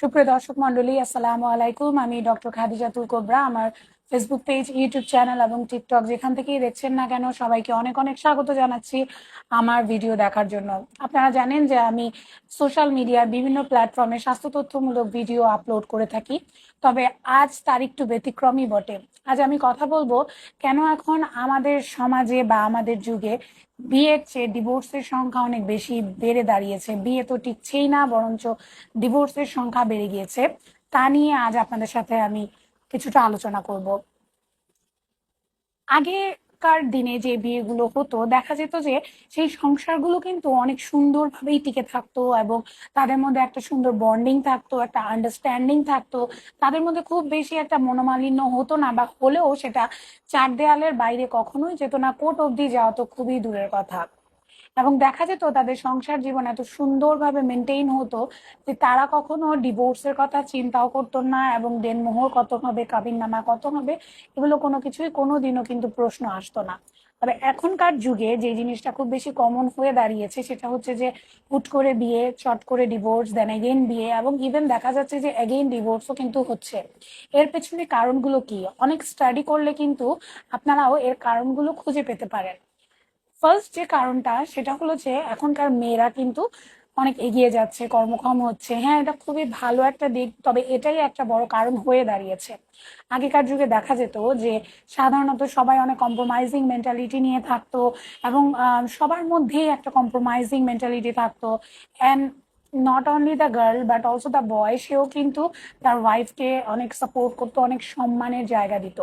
সুপ্রিয় দর্শক মন্ডলী, আসসালামু আলাইকুম। আমি ডক্টর খাদিজাতুল কোবরা। আমার ফেসবুক পেজ, ইউটিউব চ্যানেল এবং টিকটক যেখান থেকেই দেখছেন না কেন, সবাইকে অনেক অনেক স্বাগত জানাচ্ছি আমার ভিডিও দেখার জন্য। আপনারা জানেন যে আমি সোশ্যাল মিডিয়ার বিভিন্ন প্ল্যাটফর্মে স্বাস্থ্য তথ্যমূলক ভিডিও আপলোড করে থাকি। তবে আজ তার একটু ব্যতিক্রমই বটে। আজ আমি কথা বলবো কেন এখন আমাদের সমাজে বা আমাদের যুগে বিয়ের চেয়ে ডিভোর্সের সংখ্যা অনেক বেশি বেড়ে দাঁড়িয়েছে। বিয়ে তো টিকছেই না, বরঞ্চ ডিভোর্সের সংখ্যা বেড়ে গিয়েছে। তা নিয়ে আজ আপনাদের সাথে আমি কিছুটা আলোচনা করব। আগেকার দিনে যে বিয়েগুলো হতো, দেখা যেত যে সেই সংসারগুলো কিন্তু অনেক সুন্দরভাবেই টিকে থাকতো এবং তাদের মধ্যে একটা সুন্দর বন্ডিং থাকতো, একটা আন্ডারস্ট্যান্ডিং থাকতো। তাদের মধ্যে খুব বেশি একটা মনোমালিন্য হতো না, বা হলেও সেটা চার দেয়ালের বাইরে কখনোই যেত না। কোর্ট অবধি যাওয়া তো খুবই দূরের কথা। এবং দেখা যেত তাদের সংসার জীবন এত সুন্দরভাবে মেনটেইন হতো যে তারা কখনো ডিভোর্সের কথা চিন্তাও করতো না, এবং দেনমোহর কত হবে, কাবিননামা কত হবে, এগুলো কোনো কিছুই কোনোদিনও কিন্তু প্রশ্ন আসতো না। তবে এখনকার যুগে যে জিনিসটা খুব বেশি কমন হয়ে দাঁড়িয়েছে সেটা হচ্ছে যে হুট করে বিয়ে, চট করে ডিভোর্স, দেন এগেইন বিয়ে, এবং ইভেন দেখা যাচ্ছে যে এগেইন ডিভোর্সও কিন্তু হচ্ছে। এর পেছনে কারণগুলো কি? অনেক স্টাডি করলে কিন্তু আপনারাও এর কারণগুলো খুঁজে পেতে পারেন। ফার্স্ট যে কারণটা সেটা হলো যে এখনকার মেয়েরা কিন্তু অনেক এগিয়ে যাচ্ছে, কর্মক্ষম হচ্ছে। হ্যাঁ, এটা খুবই ভালো একটা দিক, তবে এটাই একটা বড় কারণ হয়ে দাঁড়িয়েছে। আগেকার যুগে দেখা যেত যে সাধারণত সবাই অনেক কম্প্রোমাইজিং মেন্টালিটি নিয়ে থাকতো, এবং সবার মধ্যেই একটা কম্প্রোমাইজিং মেন্টালিটি থাকতো। And not only the girl but also the boy, সেও কিন্তু তার ওয়াইফকে অনেক সাপোর্ট করতো, অনেক সম্মানের জায়গা দিত।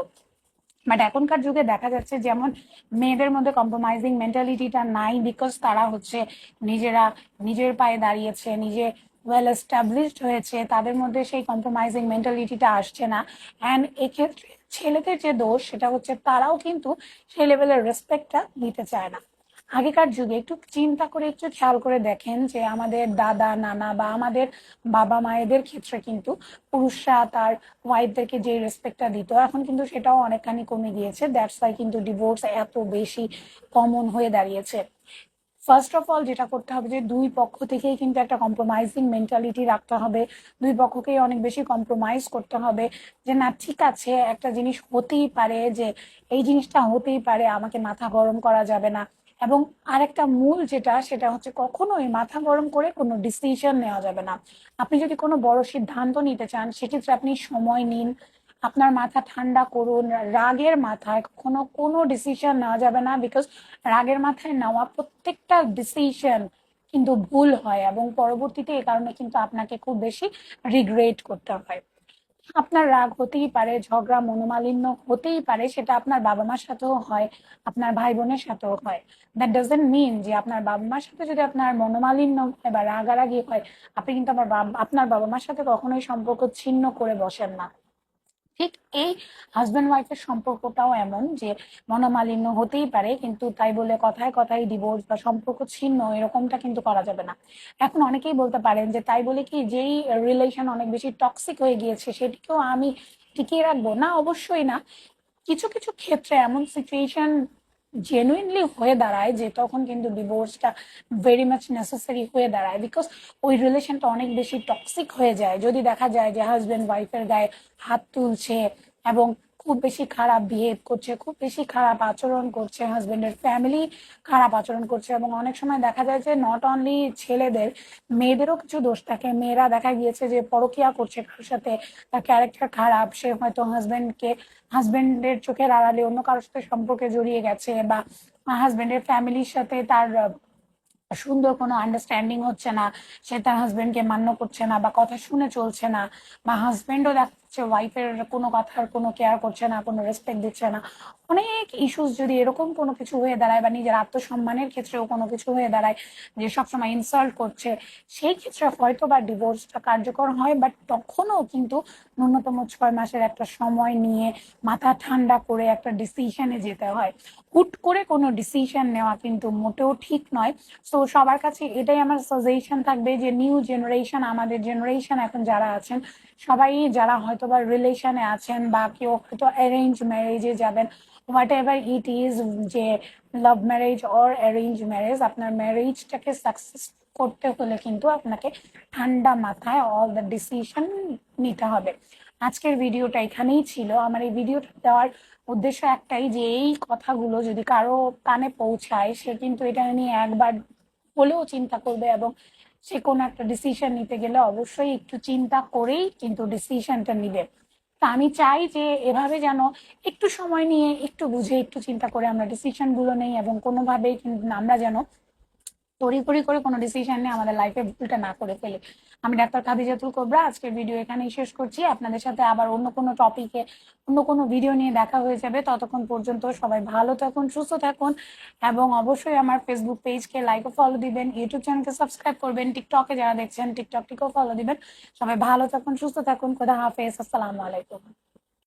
বাট এখনকার যুগে দেখা যাচ্ছে যেমন মেয়েদের মধ্যে কম্প্রোমাইজিং মেন্টালিটিটা নাই, বিকজ তারা হচ্ছে নিজেরা নিজের পায়ে দাঁড়িয়েছে, নিজে ওয়েল এস্টাবলিশড হয়েছে, তাদের মধ্যে সেই কম্প্রোমাইজিং মেন্টালিটিটা আসছে না। অ্যান্ড এক্ষেত্রে ছেলেদের যে দোষ সেটা হচ্ছে তারাও কিন্তু সেই লেভেলের রেসপেক্টটা দিতে চায় না। আগেকার যুগে একটু চিন্তা করে, একটু খেয়াল করে দেখেন যে আমাদের দাদা নানা বা আমাদের বাবা মায়েদের ক্ষেত্রে কিন্তু পুরুষরা তার ওয়াইফদেরকে যে রেসপেক্টটা দিত, এখন কিন্তু সেটাও অনেকখানি কমে গিয়েছে। দ্যাটস ওয়াই কিন্তু ডিভোর্স এত বেশি কমন হয়ে দাঁড়িয়েছে। ফার্স্ট অফ অল যেটা করতে হবে যে দুই পক্ষ থেকেই কিন্তু একটা কম্প্রোমাইজিং মেন্টালিটি রাখতে হবে। দুই পক্ষকেই অনেক বেশি কম্প্রোমাইজ করতে হবে যে না, ঠিক আছে, একটা জিনিস হতেই পারে, যে এই জিনিসটা হতেই পারে, আমাকে মাথা গরম করা যাবে না। এবং আরেকটা মূল যেটা, সেটা হচ্ছে কখনোই মাথা গরম করে কোনো ডিসিশন নেওয়া যাবে না। আপনি যদি কোনো বড় সিদ্ধান্ত নিতে চান, সেক্ষেত্রে আপনি সময় নিন, আপনার মাথা ঠান্ডা করুন। রাগের মাথায় কখনো কোনো ডিসিশন নেওয়া যাবে না, বিকজ রাগের মাথায় নেওয়া প্রত্যেকটা ডিসিশন কিন্তু ভুল হয়, এবং পরবর্তীতে এই কারণে কিন্তু আপনাকে খুব বেশি রিগ্রেট করতে হয়। আপনার রাগ হতেই পারে, ঝগড়া মনোমালিন্য হতেই পারে, সেটা আপনার বাবা মার সাথেও হয়, আপনার ভাই বোনের সাথেও হয়। দ্যাট ডাজেন্ট মিন যে আপনার বাবা মার সাথে যদি আপনার মনোমালিন্য হয় বা রাগারাগি হয়, আপনি কিন্তু আপনার বাবা মার সাথে কখনোই সম্পর্ক ছিন্ন করে বসেন না। ঠিক এই হাজব্যান্ড ওয়াইফের সম্পর্কটাও এমন যে মনোমালিন্য হতেই পারে, কিন্তু তাই বলে কথায় কথায় ডিভোর্স বা সম্পর্ক ছিন্ন এরকমটা কিন্তু করা যাবে না। এখন অনেকেই বলতে পারেন যে তাই বলে কি যেই রিলেশন অনেক বেশি টক্সিক হয়ে গিয়েছে সেটিকেও আমি টিকিয়ে রাখবো? না, অবশ্যই না। কিছু কিছু ক্ষেত্রে এমন সিচুয়েশন জেনুইনলি হয়ে দাঁড়ায় যে তখন কিন্তু ডিভোর্সটা ভেরি মাচ নেসেসারি হয়ে দাঁড়ায়, বিকজ ওই রিলেশনটা অনেক বেশি টক্সিক হয়ে যায়। যদি দেখা যায় যে হাজবেন্ড ওয়াইফের গায়ে হাত তুলছে এবং খুব বেশি খারাপ বিহেভ করছে, খুব বেশি খারাপ আচরণ করছে, হাজবেন্ডের ফ্যামিলি খারাপ আচরণ করছে, এবং অনেক সময় দেখা যায় যে নট অনলি ছেলেদের, মেয়েদেরও কিছু দোষ থাকে। মেয়েরা দেখা গিয়েছে যে পরকিয়া করছে কারোর সাথে, তার ক্যারেক্টার খারাপ, সে হয়তো হাজবেন্ডের চোখের আড়ালে অন্য কারোর সাথে সম্পর্কে জড়িয়ে গেছে, বা হাজবেন্ডের ফ্যামিলির সাথে তার সুন্দর কোনো আন্ডারস্ট্যান্ডিং হচ্ছে না, সে তার হাজবেন্ডকে মান্য করছে না বা কথা শুনে চলছে না, বা হাজবেন্ডও দেখাচ্ছে ওয়াইফের কোনো কথার কোনো কেয়ার করছে না, কোনো রেসপেক্ট দিচ্ছে না। অনেক ইস্যুস যদি এরকম কোনো কিছু হয়ে দাঁড়ায়, বা নিজের আত্মসম্মানের ক্ষেত্রেও কোনো কিছু হয়ে দাঁড়ায় যে সবসময় ইনসাল্ট করছে, সেই ক্ষেত্রে হয়তো বা ডিভোর্সটা কার্যকর হয়। বাট তখনও কিন্তু ন্যূনতম 6 মাসের একটা সময় নিয়ে মাথা ঠান্ডা করে একটা ডিসিশনে যেতে হয়। হুট করে কোনো ডিসিশন নেওয়া কিন্তু মোটেও ঠিক নয়। সো সবার কাছে এটাই আমার সাজেশন থাকবে যে নিউ জেনারেশন, আমাদের জেনারেশন এখন যারা আছেন, সবাই যারা হয়তো বা রিলেশনে আছেন বা কেউ হয়তো অ্যারেঞ্জ ম্যারেজে যাবেন, হোয়াট এভার ইট ইজ, যে love marriage or arrange marriage, আপনার ম্যারেজটাকে সাকসেস করতে হলে কিন্তু আপনাকে ঠান্ডা মাথায় অল দ্য ডিসিশন নিতে হবে। আজকের ভিডিওটা এখানেই ছিল। আমার এই ভিডিওটা দেওয়ার উদ্দেশ্য একটাই, যে এই কথাগুলো যদি কারো কানে পৌঁছায়, সে কিন্তু এটা নিয়ে একবার হলেও চিন্তা করবে এবং সে কোনো একটা ডিসিশন নিতে গেলে অবশ্যই একটু চিন্তা করেই কিন্তু ডিসিশনটা নিবে। তা আমি চাই যে এভাবে যেন একটু সময় নিয়ে, একটু বুঝে, একটু চিন্তা করে আমরা ডিসিশন গুলো নেই, এবং কোনোভাবেই কিন্তু আমরা যেন তড়িঘড়ি করে কোনো ডিসিশন নিয়ে আমাদের লাইফে ভুলটা না করে ফেলি। আমি ডাক্তার খাদিজাতুল কোবরা আজকের ভিডিও এখানেই শেষ করছি। আপনাদের সাথে আবার অন্য কোনো টপিকে, অন্য কোনো ভিডিও নিয়ে দেখা হয়ে যাবে। ততক্ষণ পর্যন্ত সবাই ভালো থাকুন, সুস্থ থাকুন, এবং অবশ্যই আমার ফেসবুক পেজকে লাইক ও ফলো দিবেন, ইউটিউব চ্যানেলকে সাবস্ক্রাইব করবেন, টিকটকে যারা দেখছেন টিকটকটিকেও ফলো দিবেন। সবাই ভালো থাকুন, সুস্থ থাকুন। খোদা হাফেজ, আসসালামু আলাইকুম।